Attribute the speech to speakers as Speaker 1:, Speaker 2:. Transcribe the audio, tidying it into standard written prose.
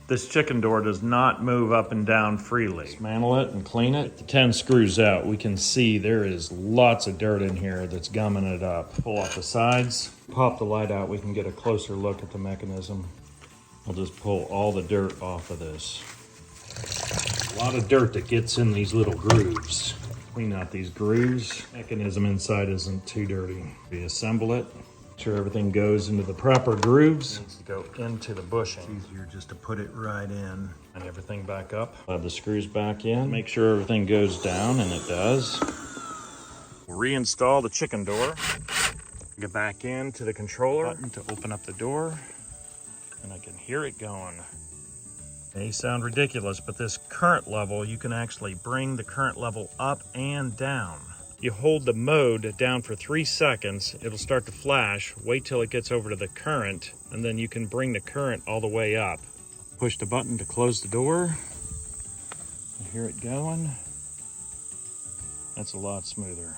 Speaker 1: This chicken door does not move up and down freely. Dismantle it and clean it. The 10 screws out. We can see there is lots of dirt in here that's gumming it up. Pull off the sides, pop the light out. We can get a closer look at the mechanism. I'll just pull all the dirt off of this. A lot of dirt that gets in these little grooves. Clean out these grooves. Mechanism inside isn't too dirty. Reassemble it. Make sure everything goes into the proper grooves. It needs to go into the bushing. It's easier just to put it right in. And everything back up. Have the screws back in. Make sure everything goes down, and it does. Reinstall the chicken door. Get back into the controller button to open up the door. And I can hear it going. It may sound ridiculous, but this current level, you can actually bring the current level up and down. You hold the mode down for 3 seconds, it'll start to flash. Wait till it gets over to the current, and then you can bring the current all the way up. Push the button to close the door. I hear it going. That's a lot smoother.